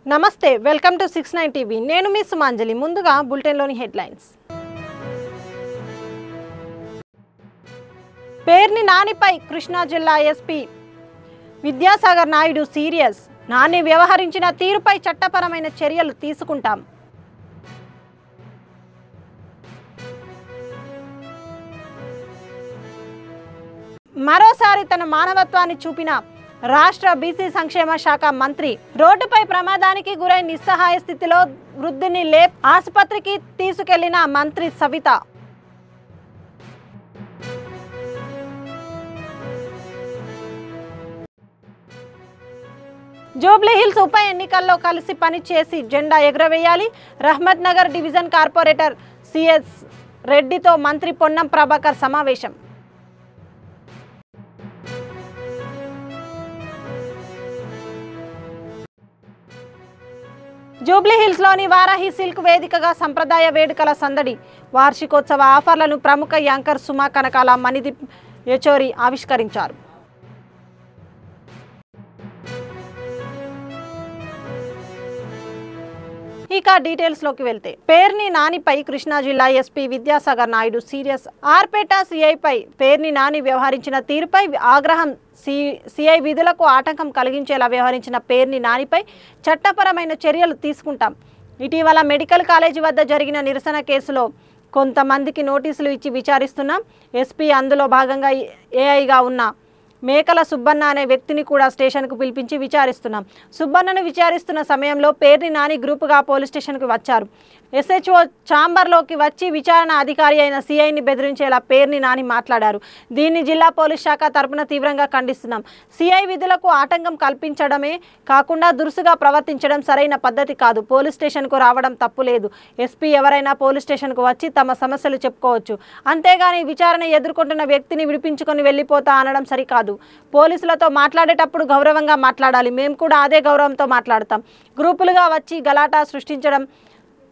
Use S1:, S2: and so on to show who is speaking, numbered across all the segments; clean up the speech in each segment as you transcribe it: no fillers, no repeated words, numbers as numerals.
S1: నమస్తే welcome to 69 TV నేను మీ సుమాంజలి ముందుగా బులెటిన్ లోని హెడ్లైన్స్ పేర్ని నానిపై కృష్ణా జిల్లా ఎస్పీ విద్యాసాగర్ నాయుడు సీరియస్ నాని వ్యవహరించిన తీరుపై చట్టపరమైన చర్యలు తీసుకుంటాం మరోసారి తన మానవత్వాన్ని చూపిన రాష్ట్ర బీసీ సంక్షేమ శాఖ మంత్రి రోడ్డుపై ప్రమాదానికి గురై నిస్సహాయ స్థితిలో వృద్ధుని ఆసుపత్రికి తీసుకెళ్లిన మంత్రి సవిత జూబ్లీహిల్స్ ఉప ఎన్నికల్లో కలిసి పనిచేసి జెండా ఎగురవేయాలి Rahmat Nagar division corporator CS రెడ్డితో మంత్రి పొన్నం ప్రభాకర్ సమావేశం జూబ్లీహిల్స్ లోని వారాహి సిల్క్ వేదికగా సంప్రదాయ వేడుకల సందడి వార్షికోత్సవ ఆఫర్లను ప్రముఖ యాంకర్ సుమా కనకాల మణిదీప్ యచోరి ఆవిష్కరించారు ఇక డీటెయిల్స్ లోకి వెళ్తే పేర్ని నానిపై కృష్ణా జిల్లా ఎస్పీ విద్యాసాగర్ నాయుడు సీరియస్ ఆర్పేట సిఐపై పేర్ని నాని వ్యవహరించిన తీరుపై ఆగ్రహం సిఐ విధులకు ఆటంకం కలిగించేలా వ్యవహరించిన పేర్ని నానిపై చట్టపరమైన చర్యలు తీసుకుంటాం ఇటీవల మెడికల్ కాలేజీ వద్ద జరిగిన నిరసన కేసులో కొంతమందికి నోటీసులు ఇచ్చి విచారిస్తున్నాం ఎస్పీ అందులో భాగంగా ఏఐగా ఉన్న మేకల సుబ్బన్న అనే వ్యక్తిని కూడా స్టేషన్కు పిలిపించి విచారిస్తున్నాం సుబ్బన్నను విచారిస్తున్న సమయంలో పేర్ని నాని గ్రూపుగా పోలీస్ స్టేషన్కు వచ్చారు ఎస్హెచ్ఓ ఛాంబర్లోకి వచ్చి విచారణ అధికారి అయిన సిఐని బెదిరించేలా పేర్ని నాని మాట్లాడారు దీన్ని జిల్లా పోలీస్ శాఖ తరపున తీవ్రంగా ఖండిస్తున్నాం సిఐ విధులకు ఆటంకం కల్పించడమే కాకుండా దురుసుగా ప్రవర్తించడం సరైన పద్ధతి కాదు పోలీస్ స్టేషన్కు రావడం తప్పు లేదు ఎస్పీ ఎవరైనా పోలీస్ స్టేషన్కు వచ్చి తమ సమస్యలు చెప్పుకోవచ్చు అంతేగాని విచారణ ఎదుర్కొంటున్న వ్యక్తిని విడిపించుకొని వెళ్ళిపోతా అనడం సరికాదు పోలీసులతో మాట్లాడేటప్పుడు గౌరవంగా మాట్లాడాలి మేము కూడా అదే గౌరవంతో మాట్లాడతాం గ్రూపులుగా వచ్చి గలాటా సృష్టించడం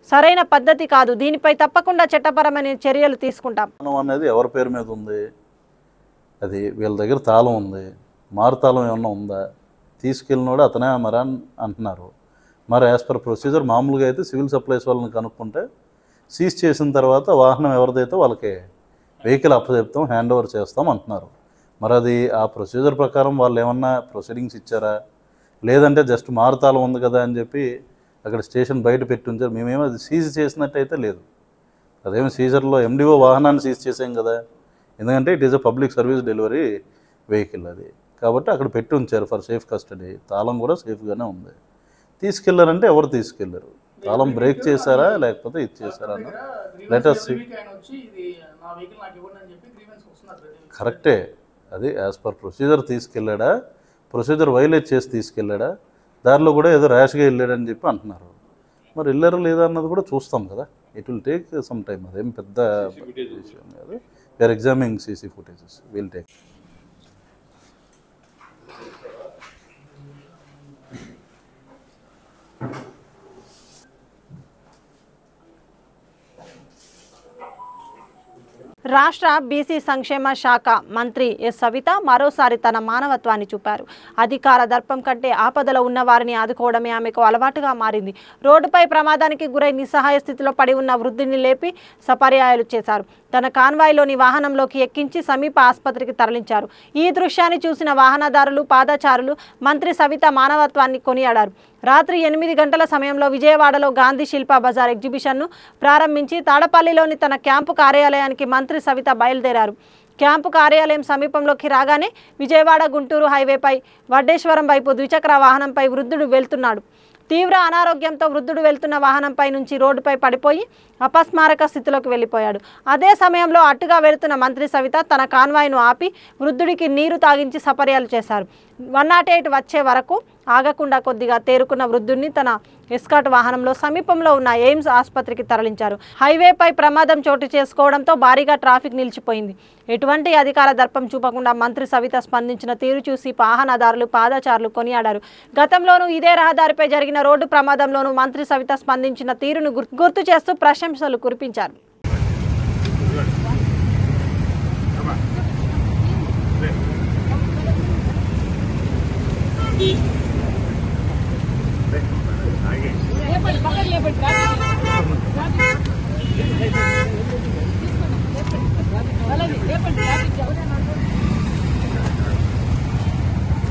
S1: సరైన పద్ధతి కాదు దీనిపై తప్పకుండా చట్టపరమైన చర్యలు తీసుకుంటాం
S2: అనేది ఎవరి పేరు మీద ఉంది అది వీళ్ళ దగ్గర తాళం ఉంది మారుతాళం ఏమన్నా ఉందా తీసుకెళ్ళినోడు అతనే మరి అంటున్నారు మరి యాజ్ పర్ ప్రొసీజర్ మామూలుగా అయితే సివిల్ సప్లైస్ వాళ్ళని కనుక్కుంటే సీజ్ చేసిన తర్వాత వాహనం ఎవరిదైతే వాళ్ళకి వెహికల్ అప్పచెప్తాం హ్యాండ్ ఓవర్ చేస్తాం అంటున్నారు మరి అది ఆ ప్రొసీజర్ ప్రకారం వాళ్ళు ఏమన్నా ప్రొసీడింగ్స్ ఇచ్చారా లేదంటే జస్ట్ మారుతాళం ఉంది కదా అని చెప్పి అక్కడ స్టేషన్ బయట పెట్టి ఉంచారు మేమేమో అది సీజ్ చేసినట్టయితే లేదు అదేమో సీజర్లో ఎండిఓ వాహనాన్ని సీజ్ చేసాం కదా ఎందుకంటే it is a public service delivery vehicle అది కాబట్టి అక్కడ పెట్టి ఉంచారు ఫర్ సేఫ్ కస్టడీ తాళం కూడా సేఫ్గానే ఉంది తీసుకెళ్లారంటే ఎవరు తీసుకెళ్లారు తాళం బ్రేక్ చేశారా లేకపోతే ఇది చేశారా అన్న లెటర్స్ కరెక్టే అది యాజ్ పర్ ప్రొసీజర్ తీసుకెళ్ళాడా ప్రొసీజర్ వైలేట్ చేసి తీసుకెళ్ళాడా దారిలో కూడా ఏదో ర్యాష్గా వెళ్ళాడని చెప్పి అంటున్నారు మరి వెళ్ళారో లేదా అన్నది కూడా చూస్తాం కదా it will take some time అదేం పెద్ద విషయం కాదు we're examining CC footages will take
S1: రాష్ట్ర బీసీ సంక్షేమ శాఖ మంత్రి ఎస్ సవిత మరోసారి తన మానవత్వాన్ని చూపారు అధికార దర్పం కంటే ఆపదలో ఉన్న వారిని ఆదుకోవడమే ఆమెకు అలవాటుగా మారింది రోడ్డుపై ప్రమాదానికి గురై నిస్సహాయ స్థితిలో పడి ఉన్న వృద్ధుని లేపి సపర్యాయాలు చేశారు తన కాన్వాయ్లోని వాహనంలోకి ఎక్కించి సమీప ఆసుపత్రికి తరలించారు ఈ దృశ్యాన్ని చూసిన వాహనదారులు పాదచారులు మంత్రి సవిత మానవత్వాన్ని కొనియాడారు రాత్రి 8 గంటల సమయంలో విజయవాడలో గాంధీ శిల్ప బజార్ ఎగ్జిబిషన్ను ప్రారంభించి తాడపల్లిలోని తన క్యాంపు కార్యాలయానికి మంత్రి సవిత బయలుదేరారు క్యాంపు కార్యాలయం సమీపంలోకి రాగానే విజయవాడ గుంటూరు హైవేపై వడ్డేశ్వరం వైపు ద్విచక్ర వాహనంపై వృద్ధుడు వెళ్తున్నాడు తీవ్ర అనారోగ్యంతో వృద్ధుడు వెళ్తున్న వాహనంపై నుంచి రోడ్డుపై పడిపోయి అపస్మారక స్థితిలోకి వెళ్ళిపోయాడు అదే సమయంలో అట్టుగా వెళుతున్న మంత్రి సవిత తన కాన్వాయ్ను ఆపి వృద్ధుడికి నీరు తాగించి సపర్యాలు చేశారు 108 వచ్చే వరకు ఆగకుండా కొద్దిగా తేరుకున్న వృద్ధుడిని తన ఎస్కాట్ వాహనంలో సమీపంలో ఉన్న ఎయిమ్స్ ఆసుపత్రికి తరలించారు హైవేపై ప్రమాదం చోటు చేసుకోవడంతో భారీగా ట్రాఫిక్ నిలిచిపోయింది ఎటువంటి అధికార దర్పం చూపకుండా మంత్రి సవిత స్పందించిన తీరు చూసి వాహనదారులు పాదచారులు కొనియాడారు గతంలోనూ ఇదే రహదారిపై జరిగిన రోడ్డు ప్రమాదంలోనూ మంత్రి సవిత స్పందించిన తీరును గుర్తు చేస్తూ ప్రశంసలు కురిపించారు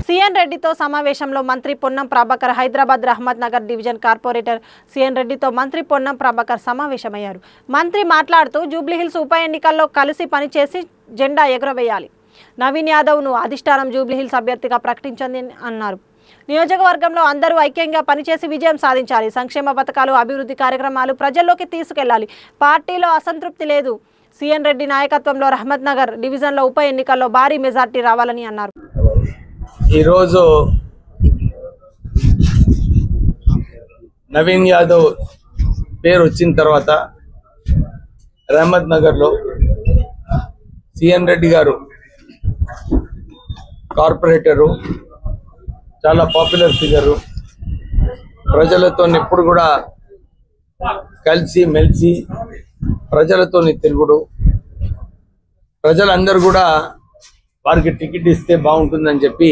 S1: సిఎన్ రెడ్డితో సమావేశంలో మంత్రి Ponnam Prabhakar Hyderabad Rahmat Nagar division corporator C N రెడ్డితో మంత్రి పొన్నం ప్రభాకర్ సమావేశమయ్యారు. మంత్రి మాట్లాడుతూ జూబ్లీహిల్స్ ఉప ఎన్నికల్లో కలిసి పనిచేసి జెండా ఎగురవేయాలి. నవీన్ యాదవ్ను అధిష్టానం జూబ్లీహిల్స్ అభ్యర్థిగా ప్రకటించింది అన్నారు. నియోజకవర్గంలో అందరూ ఐక్యంగా పనిచేసి విజయం సాధించాలి. సంక్షేమ పథకాలు, అభివృద్ధి కార్యక్రమాలు ప్రజల్లోకి తీసుకెళ్లాలి. పార్టీలో అసంతృప్తి లేదు. సిఎన్ రెడ్డి నాయకత్వంలో రహమత్ నగర్ డివిజన్లో ఉప ఎన్నికల్లో భారీ మెజార్టీ రావాలని అన్నారు.
S3: ఈరోజు నవీన్ యాదవ్ పేరు వచ్చిన తర్వాత రహమత్ నగర్లో సిఎన్ రెడ్డి గారు కార్పొరేటరు, చాలా పాపులర్ ఫిగరు, ప్రజలతో ఎప్పుడు కూడా కలిసి మెలిసి ప్రజలతో తిరుగుడు, ప్రజలందరూ కూడా వారికి టికెట్ ఇస్తే బాగుంటుందని చెప్పి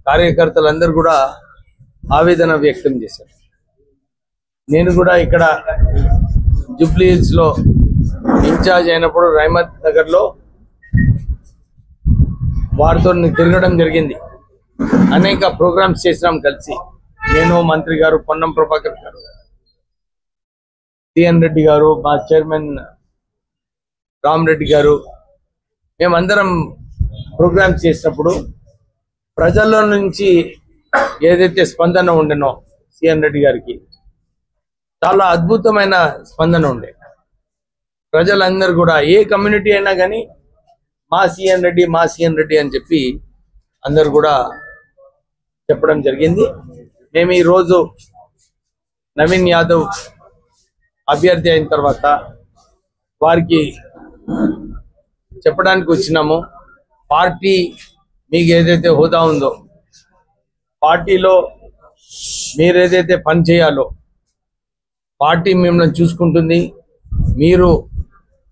S3: కార్యకర్తలందరూ కూడా ఆవేదన వ్యక్తం చేశారు. నేను కూడా ఇక్కడ జూబ్లీహిల్స్లో ఇన్ఛార్జ్ అయినప్పుడు రహమత్ నగర్లో వారితో తిరగడం జరిగింది. అనేక ప్రోగ్రామ్స్ చేసినాం కలిసి, నేను, మంత్రి గారు, పొన్నం ప్రభాకర్ గారు, సిఎన్ రెడ్డి గారు, మా చైర్మన్ రామరెడ్డి గారు, మేమందరం ప్రోగ్రామ్స్ చేసినప్పుడు ప్రజల్లో నుంచి ఏదైతే స్పందన ఉండేనో సిఎన్ రెడ్డి గారికి చాలా అద్భుతమైన స్పందన ఉండే. ప్రజలందరూ కూడా ఏ కమ్యూనిటీ అయినా కానీ మా సిఎన్ రెడ్డి అని చెప్పి అందరు కూడా చెప్పడం జరిగింది. మేము ఈరోజు నవీన్ యాదవ్ అభ్యర్థి అయిన తర్వాత వారికి చెప్పడానికి వచ్చినాము. పార్టీ మీకు ఏదైతే హోదా ఉందో, పార్టీలో మీరు ఏదైతే పని చేయాలో పార్టీ మిమ్మల్ని చూసుకుంటుంది. మీరు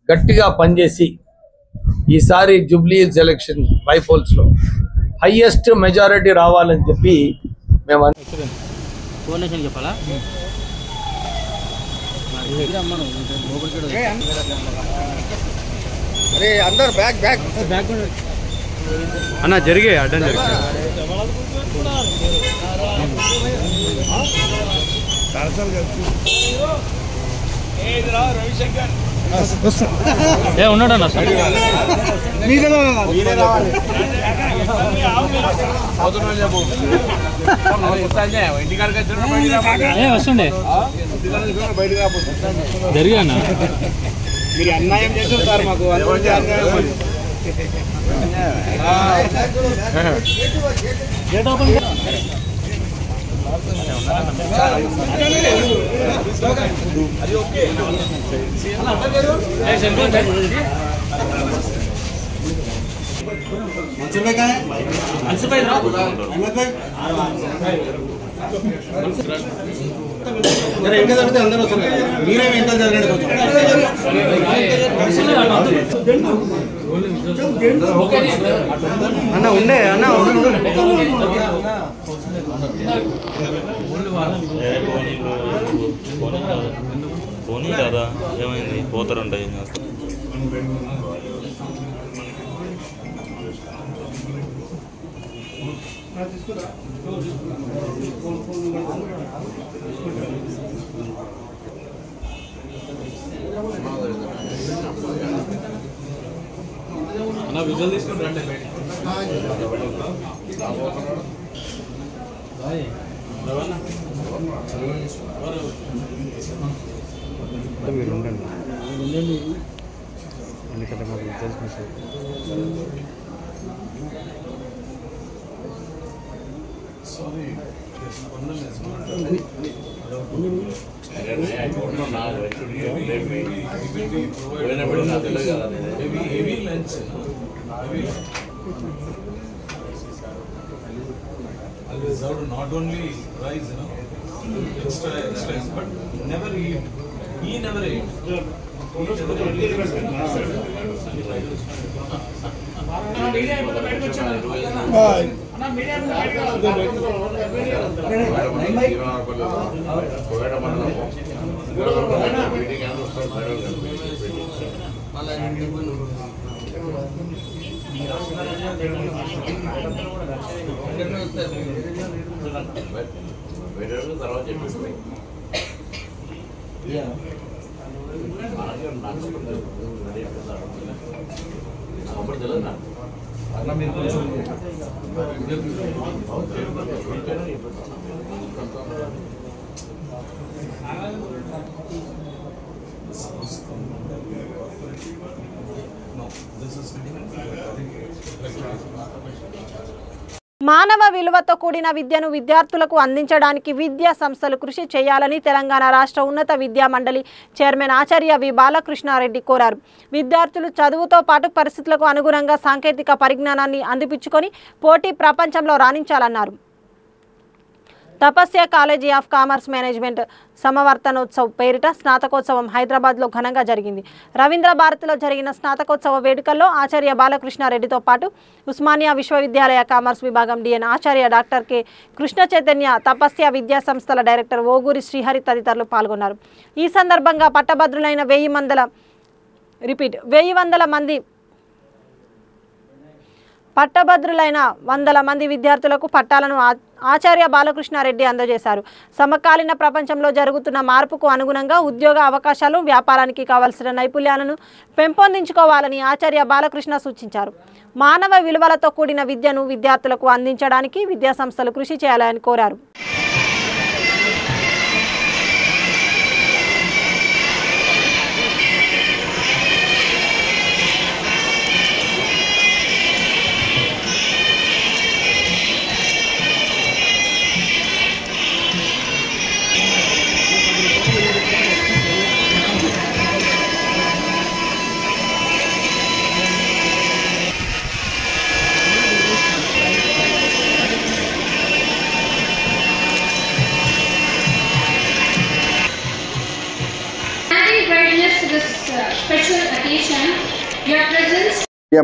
S3: గట్టిగా పనిచేసి ఈసారి జూబ్లీహిల్స్ ఎలక్షన్ బైపోల్స్లో హైయెస్ట్ మెజారిటీ రావాలని చెప్పి మేము
S4: చెప్పాలా.
S5: అందరు బ్యాక్ బ్యాక్ బ్యాక్
S4: అన్న జరిగే అడ్డం జరిగే ఉన్నాడన్న వస్తుండే జరిగా అన్న.
S5: మీరు అన్యాయం చేశారు సార్ మాకు. ఇంకా జరిగితే అందరూ వస్తారు. మీరే ఇంకా జరగండి కొంచెం. అన్న ఉండే అన్న
S6: పోనీ కదా ఏమైంది పోతారంట ఏం చేస్తారు.
S4: అన్న విజువల్ తీసుకొని రండి బయటికి. మీరు ఉండండి ఎందుకంటే మాకు visuals miss
S7: always have to not only rise, extra, but never eat. He never ate.
S1: మానవ విలువతో కూడిన విద్యను విద్యార్థులకు అందించడానికి విద్యా సంస్థలు కృషి చేయాలని తెలంగాణ రాష్ట్ర ఉన్నత విద్యా మండలి చైర్మన్ ఆచార్య వి బాలకృష్ణారెడ్డి కోరారు. విద్యార్థులు చదువుతో పాటు పరిస్థితులకు అనుగుణంగా సాంకేతిక పరిజ్ఞానాన్ని అందిపుచ్చుకొని పోటీ ప్రపంచంలో రాణించాలన్నారు. తపస్య కాలేజీ ఆఫ్ కామర్స్ మేనేజ్మెంట్ సమవర్తనోత్సవ్ పేరిట స్నాతకోత్సవం హైదరాబాద్లో ఘనంగా జరిగింది. రవీంద్ర భారతిలో జరిగిన స్నాతకోత్సవ వేడుకల్లో ఆచార్య బాలకృష్ణారెడ్డితో పాటు ఉస్మానియా విశ్వవిద్యాలయ కామర్స్ విభాగం డిఎన్ ఆచార్య డాక్టర్ కె కృష్ణ చైతన్య, తపస్య విద్యా సంస్థల డైరెక్టర్ ఓగూరి శ్రీహరి తదితరులు పాల్గొన్నారు. ఈ సందర్భంగా పట్టభద్రులైన 100 మంది విద్యార్థులకు పట్టాలను ఆచార్య బాలకృష్ణారెడ్డి అందజేశారు. సమకాలీన ప్రపంచంలో జరుగుతున్న మార్పుకు అనుగుణంగా ఉద్యోగ అవకాశాలు, వ్యాపారానికి కావలసిన నైపుణ్యాలను పెంపొందించుకోవాలని ఆచార్య బాలకృష్ణ సూచించారు. మానవ విలువలతో కూడిన విద్యను విద్యార్థులకు అందించడానికి విద్యాసంస్థలు కృషి చేయాలని కోరారు.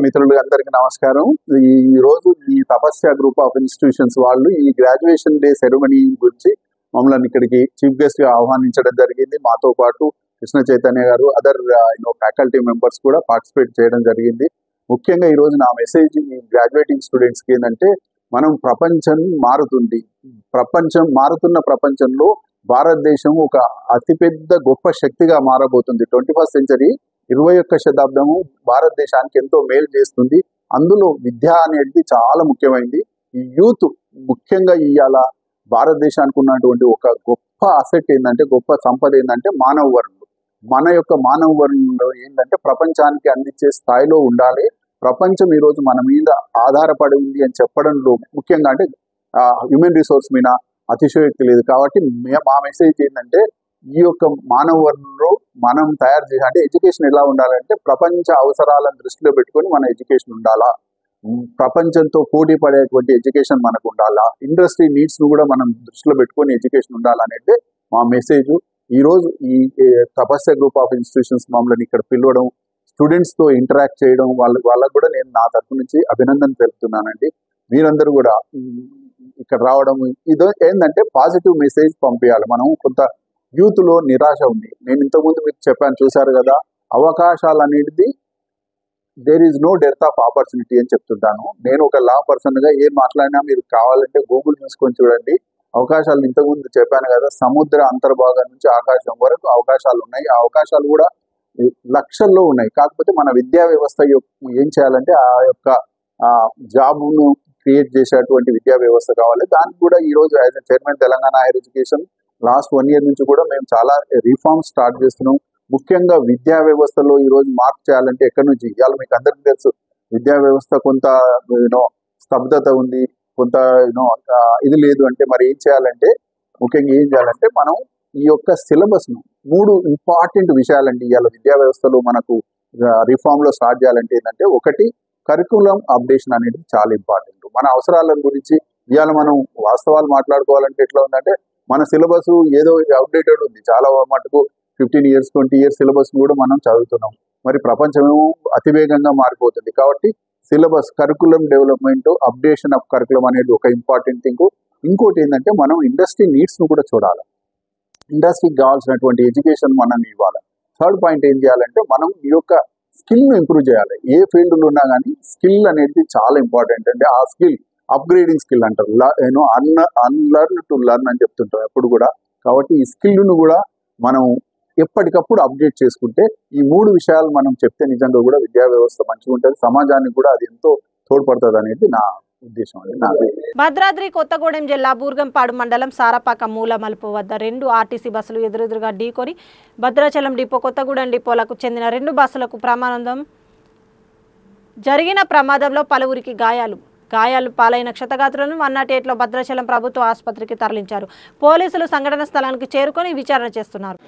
S8: మిత్రులు అందరికీ నమస్కారం. ఈ రోజు ఈ తపస్య గ్రూప్ ఆఫ్ ఇన్స్టిట్యూషన్స్ వాళ్ళు ఈ గ్రాడ్యుయేషన్ డే సెరమనీ గురించి మమ్మల్ని ఇక్కడికి చీఫ్ గెస్ట్ గా ఆహ్వానించడం జరిగింది. మాతో పాటు కృష్ణ చైతన్య గారు, అదర్ ఫ్యాకల్టీ మెంబర్స్ కూడా పార్టిసిపేట్ చేయడం జరిగింది. ముఖ్యంగా ఈ రోజు నా మెసేజ్ ఈ గ్రాడ్యుయేటింగ్ స్టూడెంట్స్ కి ఏంటంటే, మనం ప్రపంచం మారుతుంది. మారుతున్న ప్రపంచంలో భారతదేశం ఒక అతిపెద్ద గొప్ప శక్తిగా మారబోతుంది. 21st సెంచరీ 21వ శతాబ్దము భారతదేశానికి ఎంతో మేలు చేస్తుంది. అందులో విద్య అనేది చాలా ముఖ్యమైనది. ఈ యూత్ ముఖ్యంగా ఇవాళ భారతదేశానికి ఉన్నటువంటి ఒక గొప్ప అసెట్ ఏంటంటే, గొప్ప సంపద ఏంటంటే మానవ వనరులు. మన యొక్క మానవ వనరులు ఏంటంటే ప్రపంచానికి అందించే స్థాయిలో ఉండాలి. ప్రపంచం ఈరోజు మన మీద ఆధారపడి ఉంది అని చెప్పడంలో ముఖ్యంగా అంటే హ్యూమన్ రిసోర్స్ మీద అతిశయోక్తి లేదు. కాబట్టి మా మెసేజ్ ఏంటంటే, ఈ యొక్క మానవ వనరులు మనం తయారు చేయాలి. అంటే ఎడ్యుకేషన్ ఎలా ఉండాలంటే ప్రపంచ అవసరాలను దృష్టిలో పెట్టుకొని మన ఎడ్యుకేషన్ ఉండాలా, ప్రపంచంతో పోటీ పడేటువంటి ఎడ్యుకేషన్ మనకు ఉండాలా, ఇండస్ట్రీ నీడ్స్ ను కూడా మనం దృష్టిలో పెట్టుకొని ఎడ్యుకేషన్ ఉండాలనేది మా మెసేజ్. ఈ రోజు ఈ తపస్య గ్రూప్ ఆఫ్ ఇన్స్టిట్యూషన్స్ మమ్మల్ని ఇక్కడ పిలవడం, స్టూడెంట్స్ తో ఇంటరాక్ట్ చేయడం, వాళ్ళకు కూడా నేను నా తరఫు నుంచి అభినందన తెలుపుతున్నానండి. మీరందరూ కూడా ఇక్కడ రావడం ఇది ఏంటంటే పాజిటివ్ మెసేజ్ పంపించాలి. మనం కొంత యూత్ లో నిరాశ ఉంది. నేను ఇంతకుముందు మీకు చెప్పాను, చూశారు కదా, అవకాశాలు అనేది there is no dearth of opportunity అని చెప్తుంటాను. నేను ఒక లా పర్సన్ గా ఏం మాట్లాడినా మీరు కావాలంటే గూగుల్ చూసుకొని చూడండి. అవకాశాలు ఇంతకుముందు చెప్పాను కదా, సముద్ర అంతర్భాగం నుంచి ఆకాశం వరకు అవకాశాలు ఉన్నాయి. ఆ అవకాశాలు కూడా లక్షల్లో ఉన్నాయి. కాకపోతే మన విద్యా వ్యవస్థ ఏం చేయాలంటే ఆ యొక్క జాబ్ను క్రియేట్ చేసేటువంటి విద్యా వ్యవస్థ కావాలి. దానికి కూడా ఈ రోజు as a chairman Telangana higher education last 1 year నుంచి కూడా మేము చాలా రిఫార్మ్స్ స్టార్ట్ చేస్తున్నాం. ముఖ్యంగా విద్యా వ్యవస్థలో ఈ రోజు మార్పు చేయాలంటే ఎక్కడి నుంచి, ఇవాళ మీకు అందరికీ తెలుసు విద్యా వ్యవస్థ కొంత స్తబ్దత ఉంది, కొంత ఇది లేదు. అంటే మరి ఏం చేయాలంటే, ముఖ్యంగా ఏం చేయాలంటే మనం ఈ యొక్క సిలబస్ ను 3 ఇంపార్టెంట్ విషయాలండి ఇవాళ విద్యా వ్యవస్థలో మనకు రిఫార్మ్ లో స్టార్ట్ చేయాలంటే ఏంటంటే, ఒకటి కరికులం అప్డేషన్ అనేది చాలా ఇంపార్టెంట్. మన అవసరాల గురించి ఇవాళ మనం వాస్తవాలు మాట్లాడుకోవాలంటే ఎట్లా ఉందంటే, మన సిలబస్ ఏదో అవుట్డేటెడ్ ఉంది. చాలా మటుకు 15 years 20 years సిలబస్ కూడా మనం చదువుతున్నాం. మరి ప్రపంచమేమో అతివేగంగా మారిపోతుంది. కాబట్టి syllabus, curriculum development, updation of curriculum అనేది ఒక ఇంపార్టెంట్ థింగ్. ఇంకోటి ఏంటంటే మనం ఇండస్ట్రీ నీడ్స్ను కూడా చూడాలి. ఇండస్ట్రీకి కావాల్సినటువంటి ఎడ్యుకేషన్ మనం ఇవ్వాలి. థర్డ్ పాయింట్ ఏం చేయాలంటే మనం ఈ యొక్క స్కిల్ను ఇంప్రూవ్ చేయాలి. ఏ ఫీల్డ్లో ఉన్నా కానీ స్కిల్ అనేది చాలా ఇంపార్టెంట్. అంటే ఆ స్కిల్ అప్గ్రేడింగ్ స్కిల్ అంటారు, అన్లర్న్ టు లర్న్ అని చెప్తుంటారు ఎప్పుడు కూడా. కాబట్టి ఈ స్కిల్ను కూడా మనం ఎప్పటికప్పుడు అప్డేట్ చేసుకుంటే ఈ 3 విషయాలు మనం చెప్తే నిజంగా కూడా విద్యా వ్యవస్థ మంచిగా ఉంటుంది, సమాజానికి కూడా అది ఎంతో తోడ్పడుతుంది అనేది నా ఉద్దేశం.
S1: భద్రాద్రి కొత్తగూడెం జిల్లా బూర్గంపాడు మండలం సారపాక మూల మలుపు వద్ద 2 ఆర్టీసీ బస్సులు ఎదురెదురుగా ఢీకొని భద్రాచలం డిపో, కొత్తగూడెం డిపోలకు చెందిన 2 బస్సులకు జరిగిన ప్రమాదంలో పలువురికి గాయాలు పాలైన క్షతగాత్రులను 108లో భద్రాచలం ప్రభుత్వ ఆసుపత్రికి తరలించారు. పోలీసులు సంఘటన స్థలానికి చేరుకొని విచారణ చేస్తున్నారు.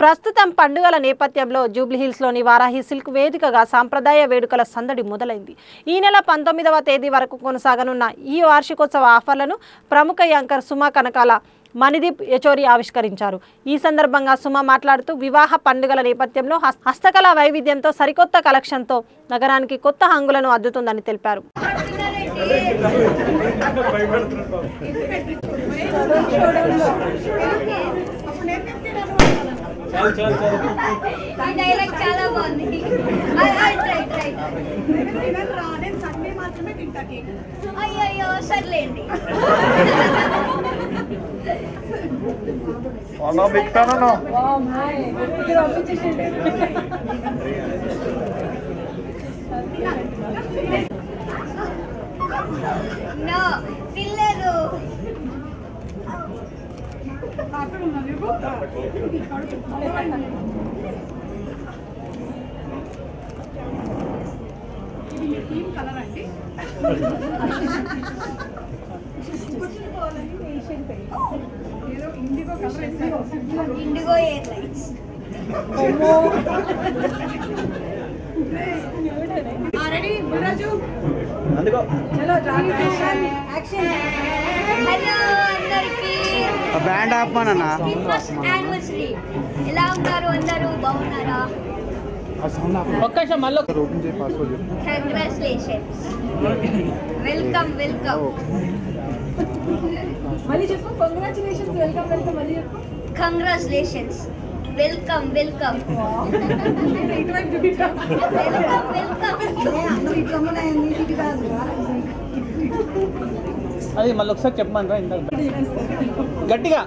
S1: ప్రస్తుతం పండుగల నేపథ్యంలో జూబ్లీహిల్స్లోని వారాహి సిల్క్ వేదికగా సాంప్రదాయ వేడుకల సందడి మొదలైంది. ఈ నెల 19వ తేదీ వరకు కొనసాగనున్న ఈ వార్షికోత్సవ ఆఫర్లను ప్రముఖ యాంకర్ సుమా కనకాల మణిదీప్ యచోరి ఆవిష్కరించారు. ఈ సందర్భంగా సుమా మాట్లాడుతూ వివాహ పండుగల నేపథ్యంలో హస్తకళ వైవిధ్యంతో సరికొత్త కలెక్షన్తో నగరానికి కొత్త హంగులను అద్దుతుందని తెలిపారు.
S9: అయ్యో సర్లేండి. పిల్లలు కలర్ అండి. ఇండిగో ఎయిర్లైన్స్. హలో అందరికి.
S5: బ్యాండ్ ఆపమన్నా.
S9: First anniversary. ఎలా ఉన్నారు అందరూ? బాగున్నారా? Congratulations. Welcome welcome. Congratulations. Welcome welcome.
S5: అది మళ్ళీ ఒకసారి చెప్పమనరా ఇందాక గట్టిగా.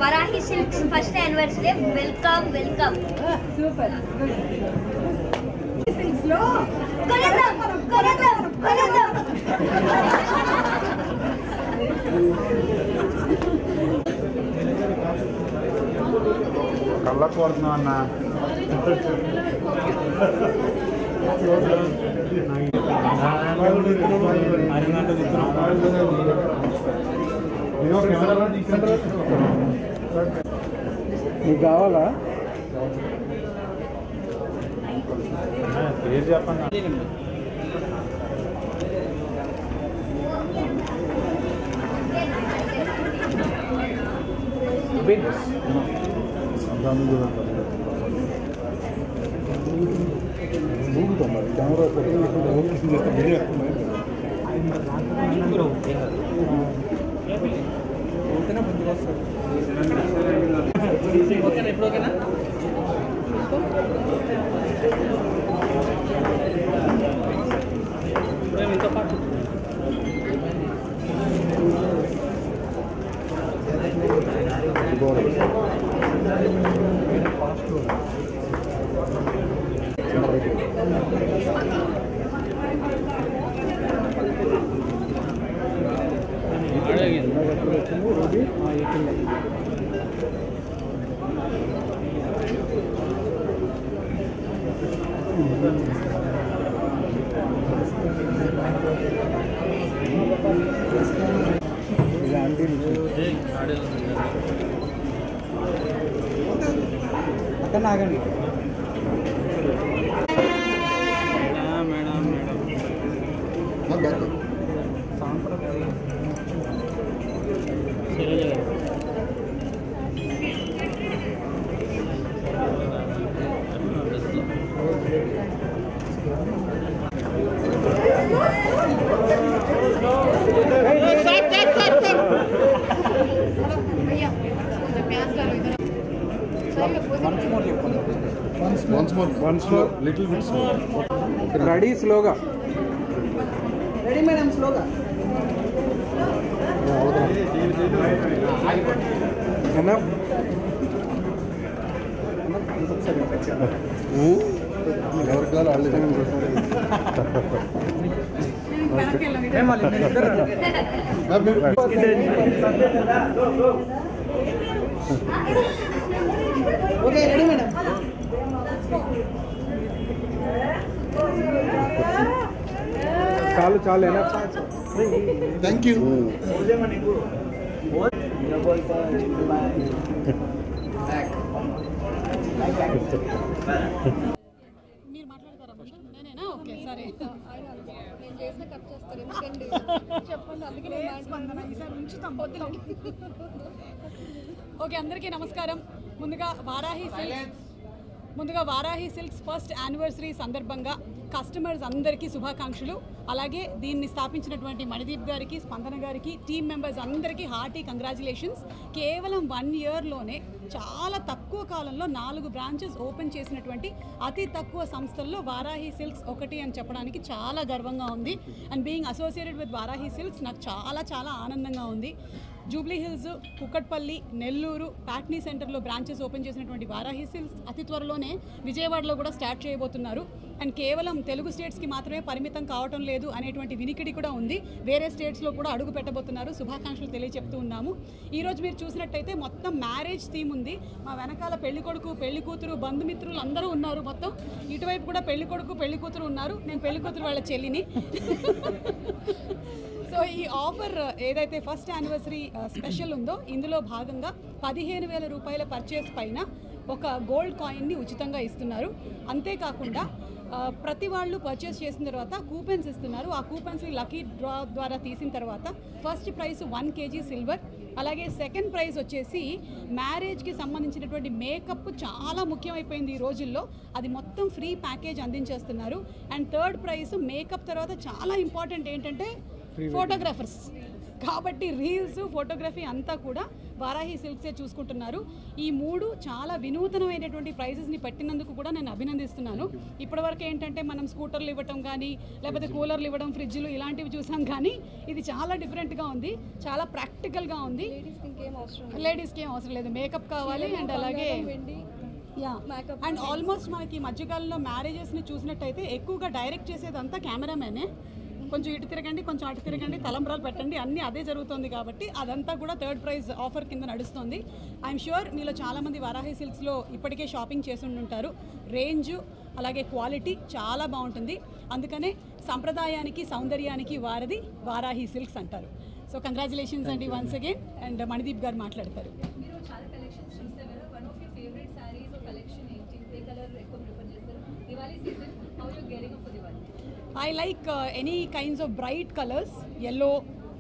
S9: Varahi Silks first anniversary. Welcome welcome. Super.
S8: కళ్ళకు పడుతున్నా అన్న.
S5: నీకు కావాలా? పేరు చెప్పండి. కెమెరా
S9: ఓకేనా? ఇప్పుడు ఓకేనా?
S5: అక్కడ ఆగండి.
S8: Once more, little bit slow.
S5: Ready స్లోగా. రెడీ మేడం స్లోగా. ఎనఫ్.
S8: ఎవరికి ఆడలేదు.
S5: Okay ready madam. చాలు చాలు థ్యాంక్ యూ.
S10: మీరు మాట్లాడతారా? నేనేనా? ఓకే సరే.
S9: నేను చేసిన కట్ చేస్తారు ఎందుకండి చెప్పండి, అందుకే
S10: ఈసారి ఉంచుతాం పొద్దున. ఓకే, అందరికీ నమస్కారం. ముందుగా వారాహి సిల్క్స్ ఫస్ట్ యానివర్సరీ సందర్భంగా కస్టమర్స్ అందరికీ శుభాకాంక్షలు. అలాగే దీన్ని స్థాపించినటువంటి మణిదీప్ గారికి, స్పందన గారికి, టీమ్ మెంబర్స్ అందరికీ హార్టీ కంగ్రాచులేషన్స్. కేవలం 1 ఇయర్లోనే చాలా తక్కువ కాలంలో 4 బ్రాంచెస్ ఓపెన్ చేసినటువంటి అతి తక్కువ సంస్థల్లో వారాహి సిల్క్స్ ఒకటి అని చెప్పడానికి చాలా గర్వంగా ఉంది. And being associated with Varahi silks నాకు చాలా చాలా ఆనందంగా ఉంది. జూబ్లీ హిల్స్, కుక్కట్పల్లి, నెల్లూరు, ప్యాట్నీ సెంటర్లో బ్రాంచెస్ ఓపెన్ చేసినటువంటి వారాహి సిల్క్స్ అతి త్వరలోనే విజయవాడలో కూడా స్టార్ట్ చేయబోతున్నారు. అండ్ కేవలం తెలుగు స్టేట్స్కి మాత్రమే పరిమితం కావటం లేదు అనేటువంటి వినికిడి కూడా ఉంది. వేరే స్టేట్స్లో కూడా అడుగు పెట్టబోతున్నారు. శుభాకాంక్షలు తెలియజెప్తూ ఉన్నాము. ఈరోజు మీరు చూసినట్టయితే మొత్తం మ్యారేజ్ థీమ్ ఉంది. మా వెనకాల పెళ్లి కొడుకు, పెళ్లి కూతురు, బంధుమిత్రులు అందరూ ఉన్నారు. మొత్తం ఇటువైపు కూడా పెళ్లి కొడుకు, పెళ్లి కూతురు ఉన్నారు. నేను పెళ్లి కూతురు వాళ్ళ చెల్లిని. సో ఈ ఆఫర్ ఏదైతే ఫస్ట్ యానివర్సరీ స్పెషల్ ఉందో ఇందులో భాగంగా 15,000 రూపాయల పర్చేస్ పైన ఒక గోల్డ్ కాయిన్ని ఉచితంగా ఇస్తున్నారు. అంతేకాకుండా ప్రతి వాళ్ళు పర్చేస్ చేసిన తర్వాత కూపెన్స్ ఇస్తున్నారు. ఆ కూపెన్స్ని లక్కీ డ్రా ద్వారా తీసిన తర్వాత ఫస్ట్ ప్రైజ్ 1 kg సిల్వర్, అలాగే సెకండ్ ప్రైజ్ వచ్చేసి మ్యారేజ్కి సంబంధించినటువంటి మేకప్ చాలా ముఖ్యమైపోయింది ఈ రోజుల్లో, అది మొత్తం ఫ్రీ ప్యాకేజ్ అందించేస్తున్నారు. అండ్ థర్డ్ ప్రైజ్ మేకప్ తర్వాత చాలా ఇంపార్టెంట్ ఏంటంటే ఫోటోగ్రాఫర్స్, కాబట్టి రీల్స్, ఫోటోగ్రఫీ అంతా కూడా వారాహి సిల్క్సే చూసుకుంటున్నారు. ఈ 3 చాలా వినూతనమైనటువంటి ప్రైజెస్ని పెట్టినందుకు కూడా నేను అభినందిస్తున్నాను. ఇప్పటివరకు ఏంటంటే మనం స్కూటర్లు ఇవ్వటం కానీ, లేకపోతే కూలర్లు ఇవ్వడం, ఫ్రిడ్జ్లు ఇలాంటివి చూసాం, కానీ ఇది చాలా డిఫరెంట్గా ఉంది, చాలా ప్రాక్టికల్గా ఉంది. లేడీస్కి ఏం అవసరం లేదు, మేకప్ కావాలి. అండ్ అలాగే అండ్ ఆల్మోస్ట్ మనకి ఈ మధ్యకాలంలో మ్యారేజెస్ని చూసినట్టయితే ఎక్కువగా డైరెక్ట్ చేసేదంతా కెమెరామెనే. కొంచెం ఇటు తిరగండి, కొంచెం అటు తిరగండి, తలంబ్రాలు పెట్టండి, అన్నీ అదే జరుగుతుంది. కాబట్టి అదంతా కూడా థర్డ్ ప్రైజ్ ఆఫర్ కింద నడుస్తుంది. ఐఎమ్ షూర్ మీలో చాలామంది వారాహి సిల్క్స్లో ఇప్పటికే షాపింగ్ చేసి ఉంటారు. రేంజు అలాగే క్వాలిటీ చాలా బాగుంటుంది. అందుకనే సంప్రదాయానికి, సౌందర్యానికి వారధి వారాహి సిల్క్స్ అంటారు. సో కంగ్రాచులేషన్స్ అండి వన్స్ అగైన్. అండ్ మణిదీప్ గారు మాట్లాడతారు. I like any kinds of bright colors, yellow,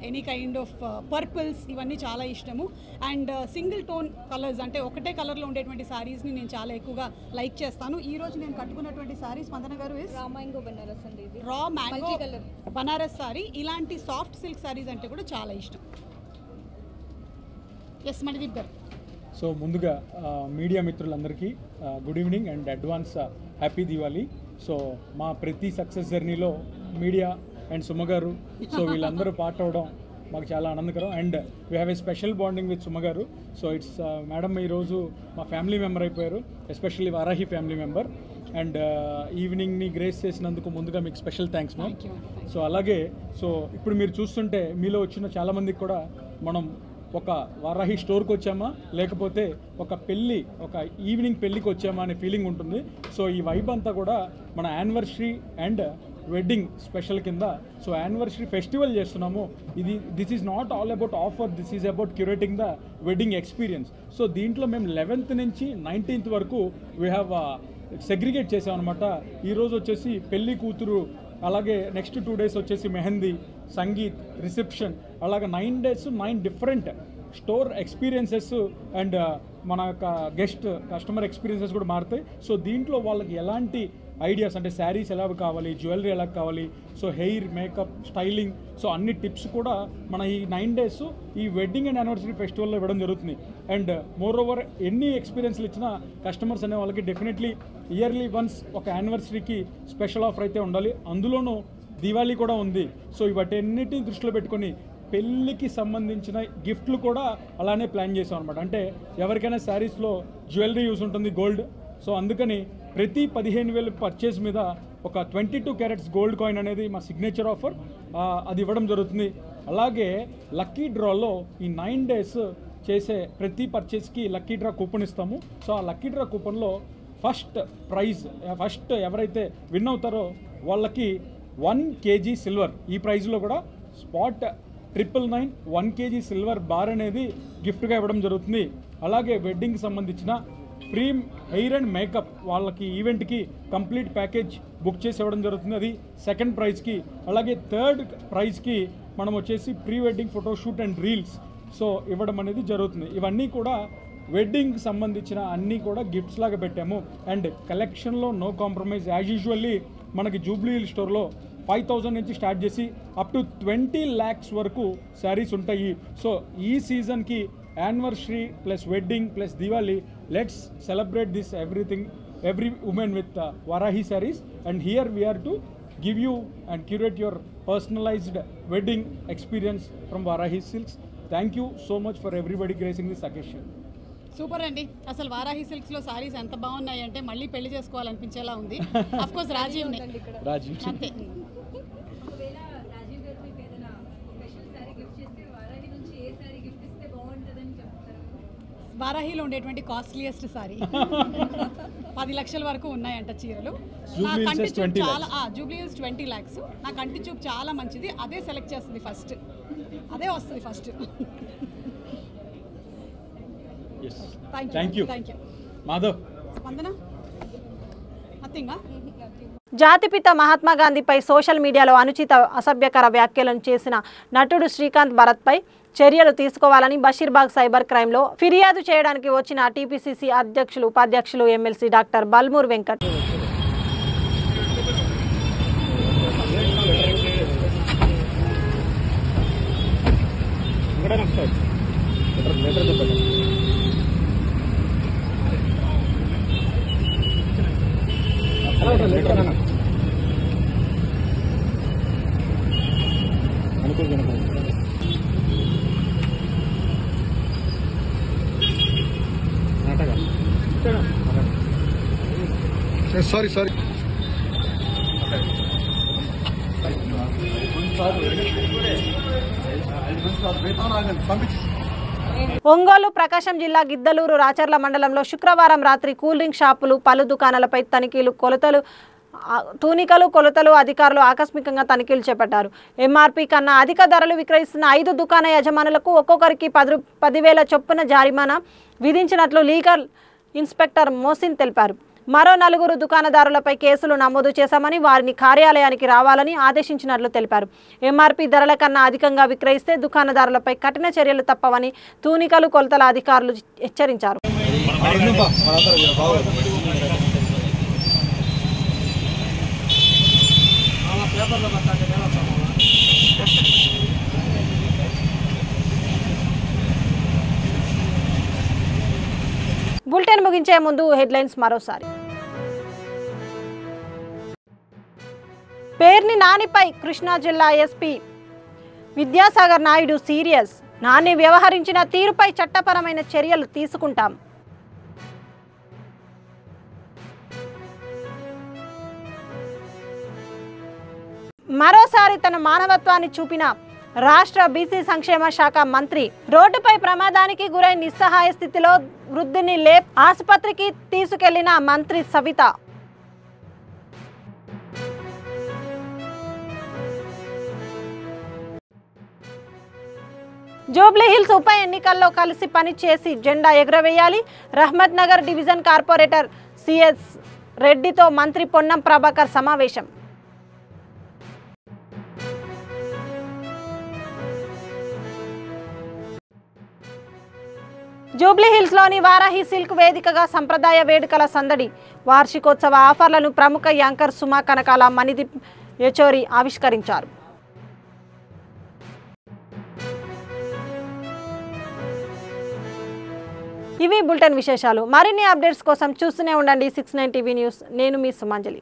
S10: any kind of purples, ఇవన్నీ చాలా ఇష్టము. అండ్ సింగిల్ టోన్ కలర్స్ అంటే ఒకటే కలర్లో ఉండేటువంటి శారీస్ని నేను చాలా ఎక్కువగా లైక్ చేస్తాను. ఈ రోజు నేను కట్టుకున్నటువంటి శారీ స్పందన గారు రా మ్యాంగో బనారస్ అండి, రా మ్యాంగో బనారస్ శారీ. ఇలాంటి సాఫ్ట్ సిల్క్ శారీస్ అంటే కూడా చాలా ఇష్టం. ఎస్ మణిదీప్ గారు.
S11: సో ముందుగా మీడియా మిత్రులందరికీ good evening and advance happy Diwali. So మా ప్రతి సక్సెస్ జర్నీలో media and Suma garu, so వీళ్ళందరూ పార్ట్ అవ్వడం మాకు చాలా ఆనందకరం. And we have a special bonding with Suma garu. So it's madam ఈరోజు మా ఫ్యామిలీ మెంబర్ అయిపోయారు, especially Varahi family member. And ఈవినింగ్ని గ్రేస్ చేసినందుకు ముందుగా మీకు స్పెషల్ థ్యాంక్స్ మ్యామ్. సో అలాగే సో ఇప్పుడు మీరు చూస్తుంటే మీలో వచ్చిన చాలామందికి కూడా మనం ఒక వారాహి స్టోర్కి వచ్చామా లేకపోతే ఒక పెళ్ళి, ఒక ఈవినింగ్ పెళ్ళికి వచ్చామా అనే ఫీలింగ్ ఉంటుంది. సో ఈ వైబ్ అంతా కూడా మన యానివర్సరీ అండ్ వెడ్డింగ్ స్పెషల్ కింద సో యానివర్సరీ ఫెస్టివల్ చేస్తున్నాము. This is not all about offer, this is about curating the wedding experience. So దీంట్లో మేము 11th నుంచి 19th వరకు వీ హ్యావ్ సెగ్రిగేట్ చేసామన్నమాట. ఈరోజు వచ్చేసి పెళ్లి కూతురు, అలాగే నెక్స్ట్ 2 days వచ్చేసి మెహందీ, సంగీత్, రిసెప్షన్, అలాగే 9 days 9 different store experiences and మన యొక్క కస్టమర్ ఎక్స్పీరియన్సెస్ కూడా మారుతాయి. సో దీంట్లో వాళ్ళకి ఎలాంటి ఐడియాస్ అంటే శారీస్ ఎలా కావాలి, జ్యువెలరీ ఎలా కావాలి, so hair, makeup, styling, so అన్ని టిప్స్ కూడా మన ఈ 9 days ఈ వెడ్డింగ్ అండ్ యానివర్సరీ ఫెస్టివల్లో ఇవ్వడం జరుగుతుంది. అండ్ మోర్ ఓవర్ ఎన్ని ఎక్స్పీరియన్స్లు ఇచ్చినా కస్టమర్స్ అనే వాళ్ళకి డెఫినెట్లీ ఇయర్లీ వన్స్ ఒక యానివర్సరీకి స్పెషల్ ఆఫర్ అయితే ఉండాలి. అందులోనూ దివాళీ కూడా ఉంది. సో ఇవన్నిటిని దృష్టిలో పెట్టుకొని పెళ్ళికి సంబంధించిన గిఫ్ట్లు కూడా అలానే ప్లాన్ చేసాం అనమాట. అంటే ఎవరికైనా శారీస్లో జ్యువెలరీ యూస్ ఉంటుంది, గోల్డ్. సో అందుకని ప్రతి 15,000 పర్చేస్ మీద ఒక 22 carats గోల్డ్ కాయిన్ అనేది మా సిగ్నేచర్ ఆఫర్, అది ఇవ్వడం జరుగుతుంది. అలాగే లక్కీ డ్రాలో ఈ 9 days చేసే ప్రతి పర్చేస్కి లక్కీ డ్రా కూపన్ ఇస్తాము. సో ఆ లక్కీ డ్రా కూపన్లో ఫస్ట్ ఎవరైతే విన్ అవుతారో వాళ్ళకి 1 kg సిల్వర్, ఈ ప్రైజ్లో కూడా స్పాట్ 999 1 kg సిల్వర్ బార్ అనేది గిఫ్ట్గా ఇవ్వడం జరుగుతుంది. అలాగే వెడ్డింగ్కి సంబంధించిన ప్రీ హెయిర్ అండ్ మేకప్ వాళ్ళకి ఈవెంట్కి కంప్లీట్ ప్యాకేజ్ బుక్ చేసి ఇవ్వడం జరుగుతుంది, అది 2nd ప్రైజ్కి. అలాగే 3rd ప్రైజ్కి మనం వచ్చేసి pre wedding photoshoot and reels so ఇవ్వడం అనేది జరుగుతుంది. ఇవన్నీ కూడా వెడ్డింగ్కి సంబంధించిన అన్నీ కూడా గిఫ్ట్స్ లాగా పెట్టాము. అండ్ కలెక్షన్లో నో కాంప్రమైజ్. యాజ్ యూజువల్లీ మనకి జూబ్లీ హిల్ స్టోర్లో 5,000 నుంచి స్టార్ట్ చేసి అప్ టు 20 lakhs వరకు శారీస్ ఉంటాయి. సో ఈ సీజన్కి anniversary plus wedding plus Diwali, let's celebrate this every woman with Varahi sarees, and here we are to give you and curate your personalized wedding experience from Varahi Silks. Thank you so much for everybody gracing this occasion.
S10: Super అండి. అసలు వారాహి సిల్క్స్లో సారీస్ ఎంత బాగున్నాయి అంటే మళ్ళీ పెళ్లి చేసుకోవాలనిపించేలా ఉంది. Of course Rajiv అంతే. వారాహిలో ఉండేటువంటి కాస్ట్లీయెస్ట్ సారీ 10 లక్షల వరకు ఉన్నాయంట చీరలు. నా కంటి చూపు చాలా జూబ్లీ హిల్స్ 20 lakhs. నా కంటి చూపు చాలా మంచిది, అదే సెలెక్ట్ చేస్తుంది ఫస్ట్, అదే వస్తుంది ఫస్ట్.
S11: Thank you Madhav.
S10: స్పందన నథింగా.
S1: జాతిపిత మహాత్మా గాంధీపై సోషల్ మీడియాలో అనుచిత అసభ్యకర వ్యాఖ్యలను చేసిన నటుడు శ్రీకాంత్ భరత్పై చర్యలు తీసుకోవాలని బషీర్బాగ్ సైబర్ క్రైమ్లో ఫిర్యాదు చేయడానికి వచ్చిన టీపీసీసీ అధ్యక్షులు, ఉపాధ్యక్షులు, MLC doctor Balmoor Venkat
S12: sorry
S1: Ongole, Prakasam జిల్లా గిద్దలూరు, రాచర్ల మండలంలో శుక్రవారం రాత్రి కూల్ డ్రింక్ షాపులు, పలు దుకాణాలపై తూనికలు కొలతలు అధికారులు ఆకస్మికంగా తనిఖీలు చేపట్టారు. ఎంఆర్పీ కన్నా అధిక ధరలు విక్రయిస్తున్న 5 దుకాణ యజమానులకు ఒక్కొక్కరికి 10,000 చొప్పున జరిమానా విధించినట్లు లీగల్ ఇన్స్పెక్టర్ మోసిన్ తెలిపారు. మరో 4 దుకాణదారులపై కేసులు నమోదు చేశామని, వారిని కార్యాలయానికి రావాలని ఆదేశించినట్లు తెలిపారు. ఎంఆర్పీ ధరల కన్నా అధికంగా విక్రయిస్తే దుకాణదారులపై కఠిన చర్యలు తప్పవని తూనికలు కొలతల అధికారులు హెచ్చరించారు. బులెటిన్ ముగించే ముందు హెడ్లైన్స్ మరోసారి. పేర్ని నానిపై కృష్ణా జిల్లా ఎస్పీ విద్యాసాగర్ నాయుడు సీరియస్. నాని వ్యవహరించిన తీరుపై చట్టపరమైన చర్యలు తీసుకుంటాం. మరోసారి తన మానవత్వాన్ని చూపిన రాష్ట్ర బీసీ సంక్షేమ శాఖ మంత్రి రోడ్డుపై ప్రమాదానికి గురై నిస్సహాయ స్థితిలో వృద్ధుని లేప్ ఆసుపత్రికి తీసుకెళ్లిన మంత్రి సవిత. జూబ్లీ హిల్స్ ఉప ఎన్నికల్లో కలిసి పనిచేసి జెండా ఎగురవేయాలి. Rahmat Nagar division corporator CS రెడ్డితో మంత్రి పొన్నం ప్రభాకర్ సమావేశం. జూబ్లీ హిల్స్లోని వారాహి సిల్క్ వేదికగా సంప్రదాయ వేడుకల సందడి. వార్షికోత్సవ ఆఫర్లను ప్రముఖ యాంకర్ సుమా కనకాల మణిదీప్ యచోరి ఆవిష్కరించారు. ఇవి బులెటిన్ విశేషాలు. మరిన్ని అప్డేట్స్ కోసం చూస్తూనే ఉండండి 69 టీవీ న్యూస్. నేను మీ సుమాంజలి.